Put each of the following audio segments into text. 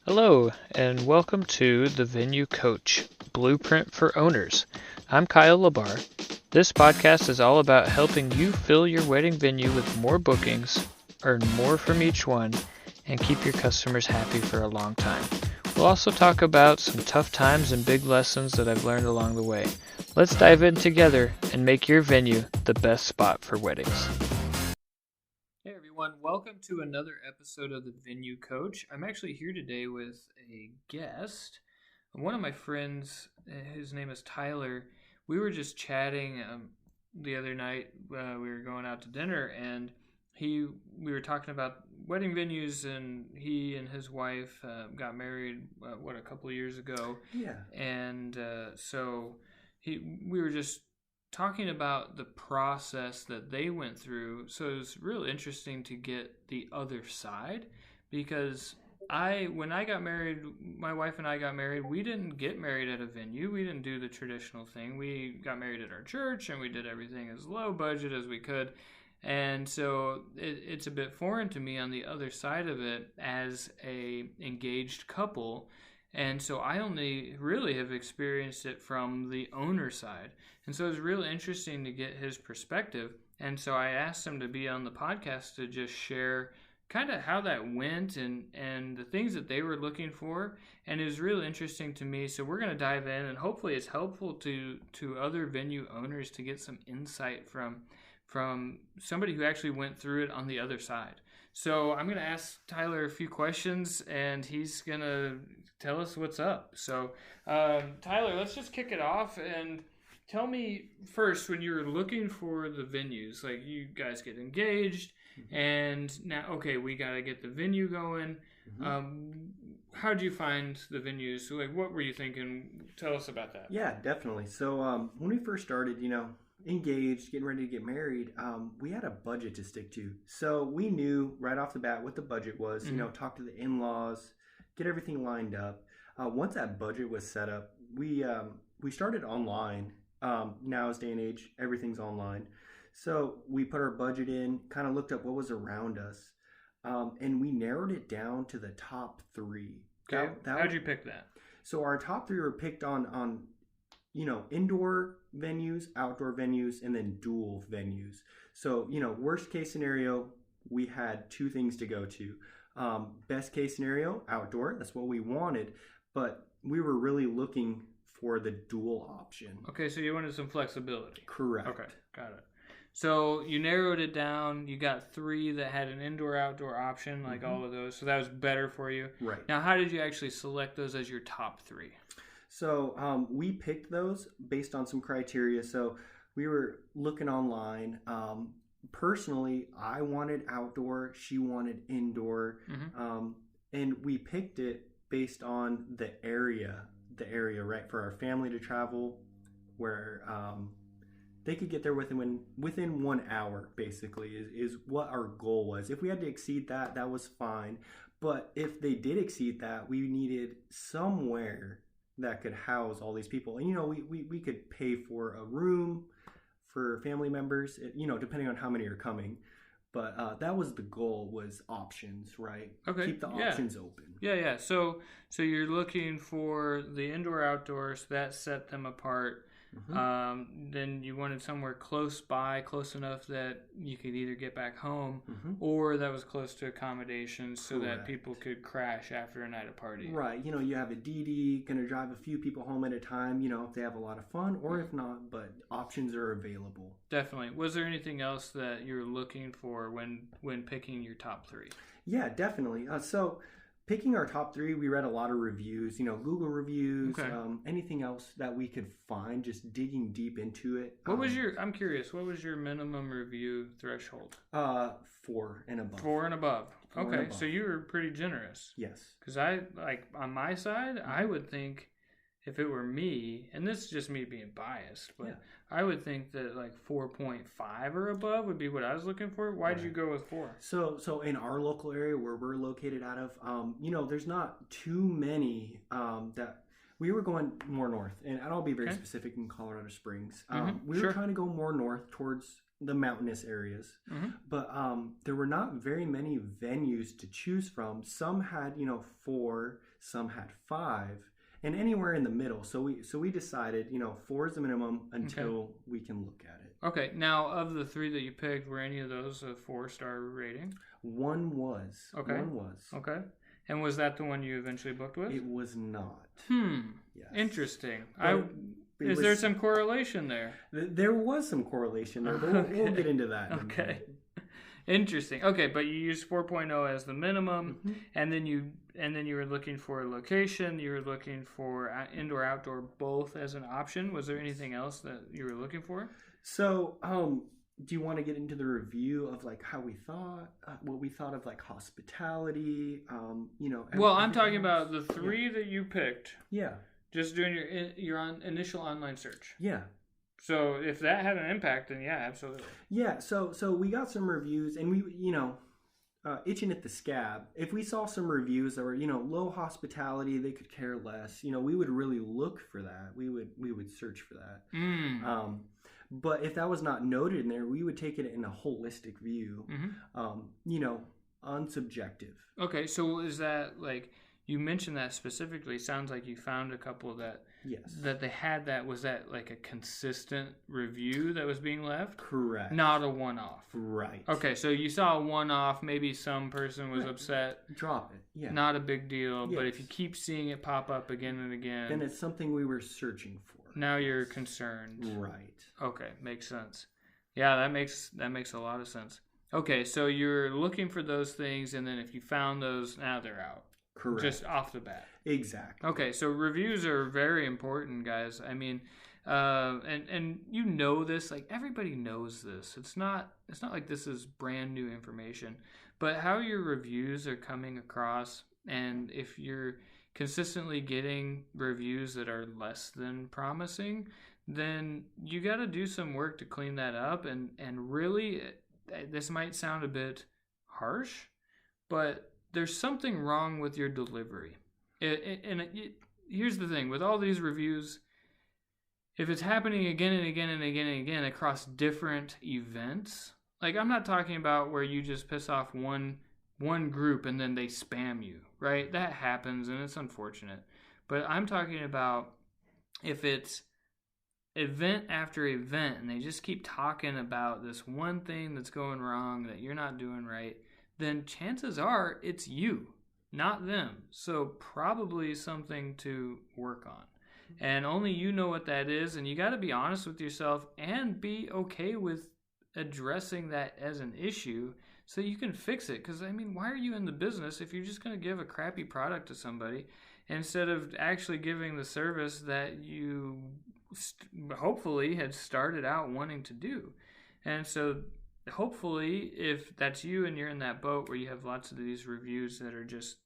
Hello, and welcome to the Venue Coach Blueprint for Owners. I'm Kyle Labar. This podcast is all about helping you fill your wedding venue with more bookings, earn more from each one, and keep your customers happy for a long time. We'll also talk about some tough times and big lessons that I've learned along the way. Let's dive in together and make your venue the best spot for weddings. Hey everyone, welcome to another episode of the Venue Coach. I'm actually here today with a guest. One of my friends, his name is Tyler. We were just chatting the other night. We were going out to dinner, and we were talking about wedding venues, and he and his wife got married, a couple of years ago. Yeah. And we were just talking about the process that they went through. So it was real interesting to get the other side, because when I got married, my wife and I got married, we didn't get married at a venue. We didn't do the traditional thing. We got married at our church, and we did everything as low budget as we could. And so it's a bit foreign to me on the other side of it as a engaged couple. And so I only really have experienced it from the owner side. And so it was really interesting to get his perspective. And so I asked him to be on the podcast to just share kind of how that went and the things that they were looking for. And it was really interesting to me. So we're going to dive in, and hopefully it's helpful to other venue owners to get some insight from somebody who actually went through it on the other side. So I'm going to ask Tyler a few questions, and he's going to tell us what's up. So Tyler, let's just kick it off, and tell me first, when you were looking for the venues, like you guys get engaged, and now, okay, we got to get the venue going. How'd you find the venues? So, like, what were you thinking? Tell us about that. Yeah, definitely. So when we first started, engaged, getting ready to get married, we had a budget to stick to. So we knew right off the bat what the budget was, talk to the in-laws, get everything lined up. Once that budget was set up, we started online. Now's day and age, everything's online. So we put our budget in, kind of looked up what was around us, and we narrowed it down to the top three. Okay. How'd you pick that? So our top three were picked on indoor venues, outdoor venues, and then dual venues. So, worst case scenario, we had two things to go to. Best case scenario, outdoor. That's what we wanted, but we were really looking for the dual option. Okay, so you wanted some flexibility. Correct. Okay, got it. So you narrowed it down. You got three that had an indoor-outdoor option, like all of those. So that was better for you. Right. Now, how did you actually select those as your top three? So we picked those based on some criteria. So we were looking online. Personally, I wanted outdoor. She wanted indoor. And we picked it based on the area, right, for our family to travel, where they could get there within 1 hour, basically, is what our goal was. If we had to exceed that, that was fine. But if they did exceed that, we needed somewhere that could house all these people. And, we could pay for a room for family members, depending on how many are coming. But that was the goal, was options, right? Okay. Keep the options open. Yeah. So you're looking for the indoor-outdoor, so that set them apart. Then you wanted somewhere close by, close enough that you could either get back home or that was close to accommodations so that people could crash after a night of party. Right. You have a DD, going to drive a few people home at a time, if they have a lot of fun, or if not, but options are available. Definitely. Was there anything else that you were looking for when picking your top three? Yeah, definitely. So picking our top three, we read a lot of reviews, Google reviews, anything else that we could find, just digging deep into it. I'm curious, what was your minimum review threshold? 4 and above. 4 and above. And okay, above. So you were pretty generous. Yes. Because on my side, I would think if it were me, and this is just me being biased, but I would think that like 4.5 or above would be what I was looking for. Why did you go with 4? So in our local area where we're located out of, there's not too many that we were going more north, and I'll be very specific in Colorado Springs. We were trying to go more north towards the mountainous areas. Mm-hmm. But there were not very many venues to choose from. Some had 4, some had 5, and anywhere in the middle. So we decided 4 is the minimum until we can look at it. Okay. Now, of the 3 that you picked, were any of those a 4-star rating? One was. Okay. One was. Okay. And was that the one you eventually booked with? It was not. Yes. Interesting. Is there some correlation there? There was some correlation there, but we'll get into that. Okay. Interesting. Okay, but you used 4.0 as the minimum, and then you were looking for a location. You were looking for indoor, outdoor, both as an option. Was there anything else that you were looking for? So, do you want to get into the review of like how we thought, what we thought of like hospitality? Well, I'm talking about the 3 that you picked. Yeah. Just doing your initial online search. Yeah. So if that had an impact, then yeah, absolutely. Yeah. So we got some reviews, and we itching at the scab. If we saw some reviews that were low hospitality, they could care less. We would really look for that. We would search for that. But if that was not noted in there, we would take it in a holistic view, unsubjective. Okay, so is that like, you mentioned that specifically, sounds like you found a couple that they had that, was that like a consistent review that was being left? Correct. Not a one-off. Right. Okay, so you saw a one-off, maybe some person was upset. Drop it, yeah. Not a big deal, but if you keep seeing it pop up again and again, then it's something we were searching for. Now you're concerned. Right. Okay, makes sense. Yeah, that makes a lot of sense. Okay, so you're looking for those things, and then if you found those, now they're out. Correct. Just off the bat. Exactly. Okay, so reviews are very important, guys. I mean, and this, like everybody knows this. It's not like this is brand new information, but how your reviews are coming across, and if you're consistently getting reviews that are less than promising, then you got to do some work to clean that up. And really, this might sound a bit harsh, but there's something wrong with your delivery. Here's the thing, with all these reviews, if it's happening again and again and again and again across different events, like I'm not talking about where you just piss off one group and then they spam you, right? That happens and it's unfortunate. But I'm talking about if it's event after event and they just keep talking about this one thing that's going wrong that you're not doing right, then chances are it's you, not them. So probably something to work on. And only you know what that is, and you got to be honest with yourself and be okay with addressing that as an issue so you can fix it. Because, I mean, why are you in the business if you're just going to give a crappy product to somebody instead of actually giving the service that you hopefully had started out wanting to do? And so hopefully, if that's you and you're in that boat where you have lots of these reviews that are just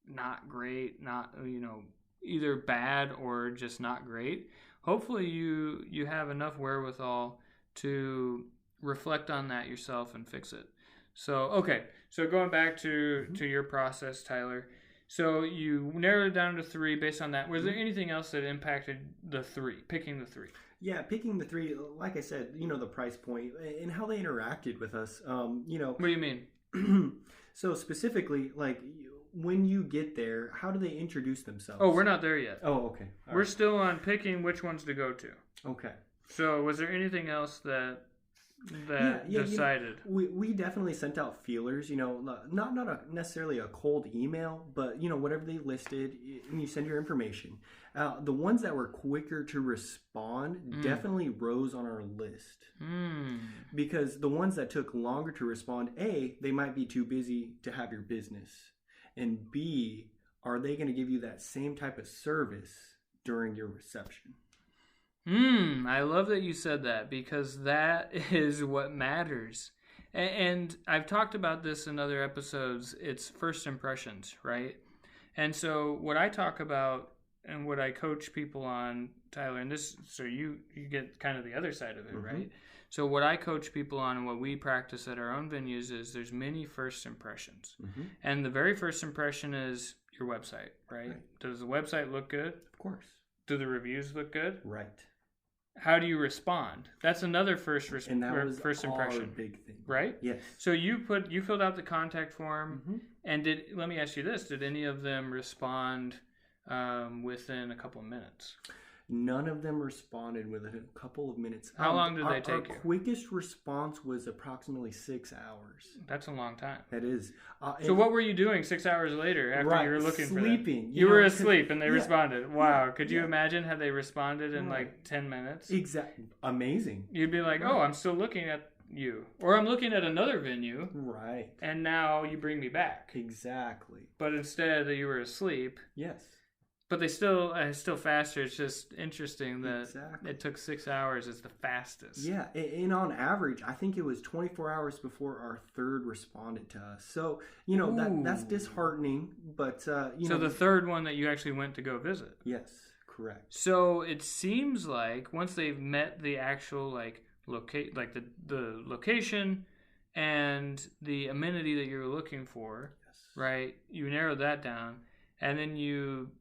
not great, not, either bad or just not great, hopefully you have enough wherewithal to reflect on that yourself and fix it. So going back to your process, Tyler, so you narrowed it down to 3 based on that. Was there anything else that impacted picking the 3? Yeah, picking the 3, like I said, the price point and how they interacted with us. What do you mean? So specifically, like when you get there, how do they introduce themselves? Oh, we're not there yet. Oh, okay. We're still on picking which ones to go to. Okay. So was there anything else that decided? We definitely sent out feelers, not necessarily a cold email, but whatever they listed, and you send your information. The ones that were quicker to respond definitely rose on our list. Because the ones that took longer to respond, A, they might be too busy to have your business, and B, are they going to give you that same type of service during your reception? I love that you said that, because that is what matters. And I've talked about this in other episodes. It's first impressions, right? And so what I talk about and what I coach people on, Tyler, and this, so you get kind of the other side of it, right? So what I coach people on and what we practice at our own venues is there's many first impressions. And the very first impression is your website, right? Does the website look good? Of course. Do the reviews look good? Right. how do you respond? That's another And that was first our impression, big thing. right? Yes. So you filled out the contact form, and let me ask you this: did any of them respond within a couple of minutes? None of them responded within a couple of minutes. How long did they take you? Our quickest response was approximately 6 hours. That's a long time. That is. So what were you doing 6 hours later after you were looking for them? Sleeping. You were asleep and they responded. Wow. Yeah, Could you imagine had they responded in like 10 minutes? Exactly. Amazing. You'd be like, oh, I'm still looking at you. Or I'm looking at another venue. Right. And now you bring me back. Exactly. But instead you were asleep. Yes. But it's still faster. It's just interesting that it took 6 hours as the fastest. Yeah, and on average, I think it was 24 hours before our third responded to us. So, that's disheartening, but, So the third one that you actually went to go visit. Yes, correct. So it seems like once they've met the actual, the location and the amenity that you're looking for, right, you narrow that down, and then you...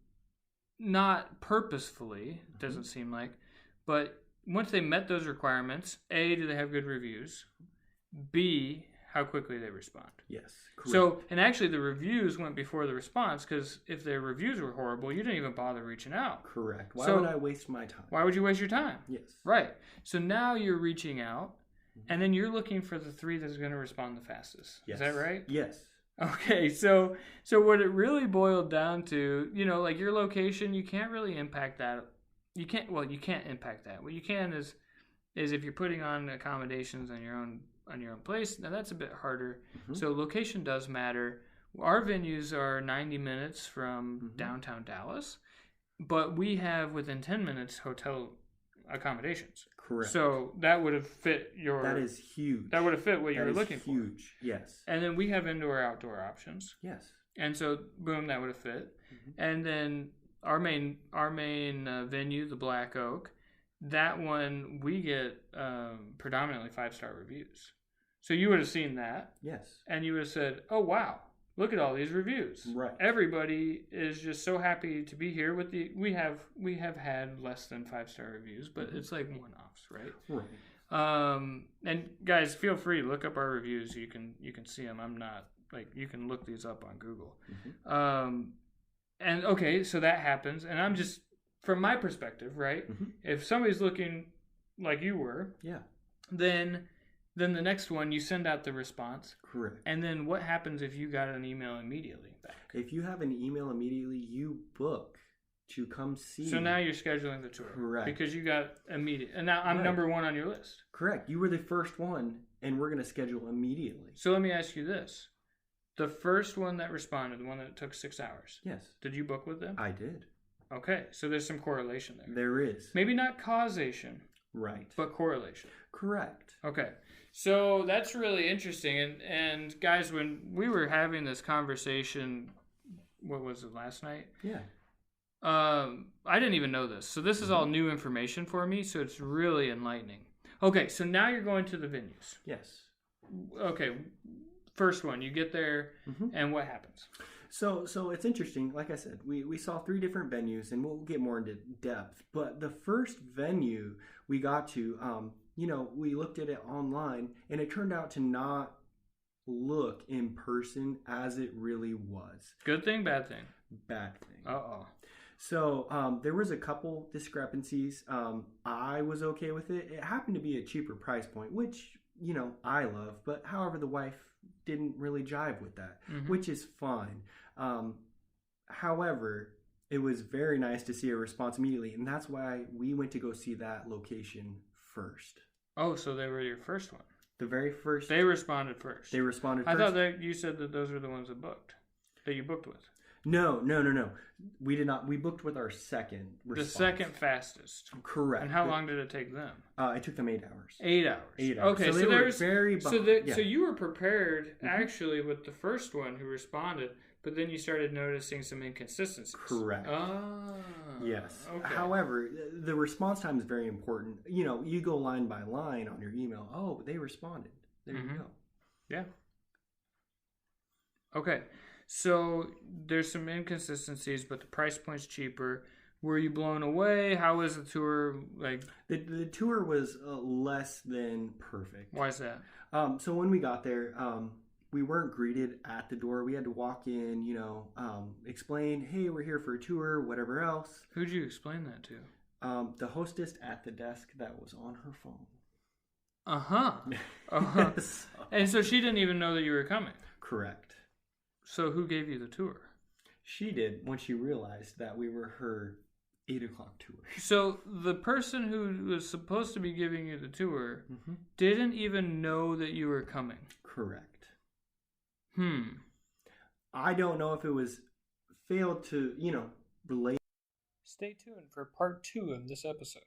Not purposefully, doesn't seem like, but once they met those requirements, A, do they have good reviews? B, how quickly they respond. Yes, correct. So, and actually the reviews went before the response, because if their reviews were horrible, you didn't even bother reaching out. Correct. Why would I waste my time? Why would you waste your time? Yes. Right. So now you're reaching out, and then you're looking for the 3 that's going to respond the fastest. Yes. Is that right? Yes. Okay, so what it really boiled down to, like your location, you can't really impact that. You can't impact that. What you can is if you're putting on accommodations on your own place, now that's a bit harder. So location does matter. Our venues are 90 minutes from downtown Dallas, but we have within 10 minutes hotel accommodations. Correct. So that would have fit your... That is huge. That would have fit what you were looking for. Huge, yes. And then we have indoor-outdoor options. Yes. And so, boom, that would have fit. And then our main venue, the Black Oak, that one, we get predominantly 5-star reviews. So you would have seen that. Yes. And you would have said, oh, wow, look at all these reviews. Right. Everybody is just so happy to be here. We have had less than 5-star reviews, but it's like one-offs, right? Right. And guys, feel free to look up our reviews. You can see them. I'm not you can look these up on Google. And okay, so that happens, and I'm just from my perspective, right? If somebody's looking like you were, then the next one, you send out the response. Correct. And then what happens if you got an email immediately back? If you have an email immediately, you book to come see. So now you're scheduling the tour. Correct. Because you got immediate. And now I'm number 1 on your list. Correct. You were the first one, and we're going to schedule immediately. So let me ask you this. The first one that responded, the one that took 6 hours. Yes. Did you book with them? I did. Okay. So there's some correlation there. There is. Maybe not causation. Right. But correlation. Correct. Okay. So that's really interesting. And guys, when we were having this conversation, what was it, last night? Yeah. I didn't even know this. So this is all new information for me, so it's really enlightening. Okay, so now you're going to the venues. Yes. Okay, first one, you get there, and what happens? So it's interesting. Like I said, we saw 3 different venues, and we'll get more into depth. But the first venue we got to, we looked at it online, and it turned out to not look in person as it really was. Good thing, bad thing? Bad thing. Uh-oh. So there was a couple discrepancies. I was okay with it. It happened to be a cheaper price point, which, I love. But however, the wife didn't really jive with that, which is fine. However, it was very nice to see a response immediately. And that's why we went to go see that location first. Oh, so they were your first one. The very first. They responded first. They responded first. I thought that you said that those were the ones that you booked with. No. We did not. We booked with our second response. The second fastest. Correct. And how long did it take them? It took them 8 hours. 8 hours. 8 hours. Okay, so they were very behind. So you were prepared actually with the first one who responded, but then you started noticing some inconsistencies. Correct. Ah. Yes. Okay. However, the response time is very important. You go line by line on your email. Oh, they responded. There you go. Yeah. Okay. So there's some inconsistencies, but the price point's cheaper. Were you blown away? How was the tour? Like The tour was less than perfect. Why is that? So when we got there, we weren't greeted at the door. We had to walk in, explain, hey, we're here for a tour, whatever else. Who'd you explain that to? The hostess at the desk that was on her phone. Uh-huh. Uh-huh. And so she didn't even know that you were coming? Correct. So who gave you the tour? She did when she realized that we were her 8 o'clock tour. So the person who was supposed to be giving you the tour didn't even know that you were coming? Correct. I don't know if it was failed to, relate. Stay tuned for part 2 of this episode.